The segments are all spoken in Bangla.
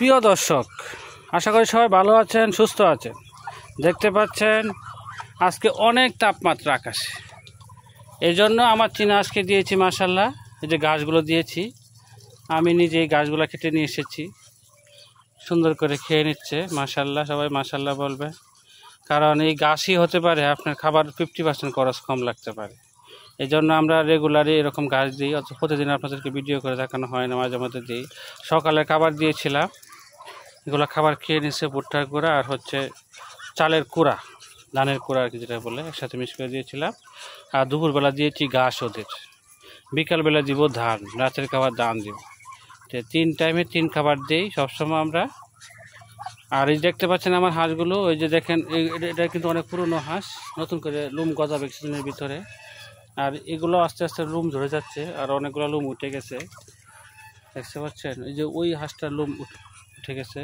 প্রিয় দর্শক, আশা করি সবাই ভালো আছেন, সুস্থ আছেন। দেখতে পাচ্ছেন আজকে অনেক তাপমাত্রা আকাশে, এই জন্য আমার চীনা আজকে দিয়েছি মাশাল্লাহ। এই যে গাছগুলো দিয়েছি, আমি নিজে এই গাছগুলো কেটে নিয়ে এসেছি, সুন্দর করে খেয়ে নিচ্ছে মাশাল্লাহ। সবাই মাশাল্লাহ বলবে, কারণ এই গাছই হতে পারে আপনার খাবার 50% খরচ কম লাগতে পারে। এই জন্য আমরা রেগুলারই এরকম গাছ দিই, অথচ প্রতিদিন আপনাদেরকে ভিডিও করে দেখানো হয় না, মাঝে মধ্যে দিই। সকালে খাবার দিয়েছিলাম, এগুলো খাবার খেয়ে নিচ্ছে, ভুট্টার কুড়া আর হচ্ছে চালের কুড়া, ধানের কুড়া আর কি যেটা বলে, একসাথে মিক্স করে দিয়েছিলাম। আর দুপুরবেলা দিয়েছি ঘাস ওদের, বিকালবেলা দিব ধান, রাতের খাবার ধান দিব। তো 3 টাইমে 3 খাবার দিই সবসময় আমরা। আর এই দেখতে পাচ্ছেন আমার হাঁসগুলো, ওই যে দেখেন এটা কিন্তু অনেক পুরনো হাঁস, নতুন করে লুম গজাবে কিছুদিনের ভিতরে। আর এগুলো আস্তে আস্তে লুম ধরে যাচ্ছে, আর অনেকগুলো লুম উঠে গেছে, দেখতে পাচ্ছেন। এই যে ওই হাঁসটার লুম উঠে গেছে।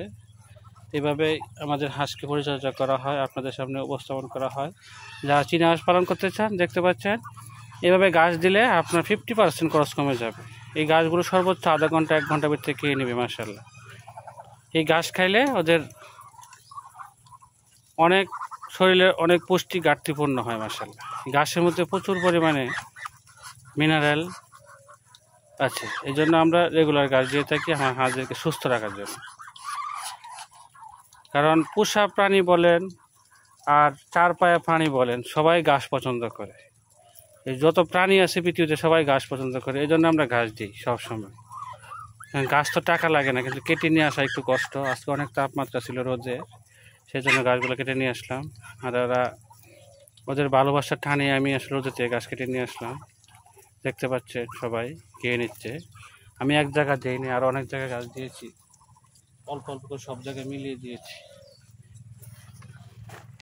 এভাবে আমাদের হাঁসকে পরিচর্যা করা হয়, আপনাদের সামনে উপস্থাপন করা হয়। যারা চীনা হাঁস পালন করতে চান, দেখতে পাচ্ছেন এভাবে গাছ দিলে আপনার 50% খরচ কমে যাবে। এই গাছগুলো সর্বোচ্চ আধা ঘন্টা 1 ঘন্টার ভিতরে খেয়ে নেবে মাশাল্লাহ। এই ঘাস খাইলে ওদের অনেক শরীরে অনেক পুষ্টি ঘাটতিপূর্ণ হয় মাশাল্লাহ। ঘাসের মধ্যে প্রচুর পরিমাণে মিনারেল আছে, এই জন্য আমরা রেগুলার ঘাস দিয়ে থাকি আমার হাঁসদেরকে সুস্থ রাখার জন্য। কারণ পোষা প্রাণী বলেন আর 4 পায়া প্রাণী বলেন, সবাই ঘাস পছন্দ করে। এই যত প্রাণী আছে পৃথিবীতে সবাই ঘাস পছন্দ করে, এই জন্য আমরা ঘাস দিই সবসময়। গাছ তো টাকা লাগে না, কিন্তু কেটে নিয়ে আসা একটু কষ্ট। আজকে অনেক তাপমাত্রা ছিল রোদে, সেই জন্য গাছগুলো কেটে নিয়ে আসলাম। আর ওদের ভালোবাসার টানে আমি আসলে রোদে থেকে গাছ কেটে নিয়ে আসলাম। দেখতে পাচ্ছে সবাই খেয়ে নিচ্ছে। আমি এক জায়গায় দিইনি, আর অনেক জায়গায় গাছ দিয়েছি, অল্প অল্প করে সব জায়গায় মিলিয়ে দিয়েছি।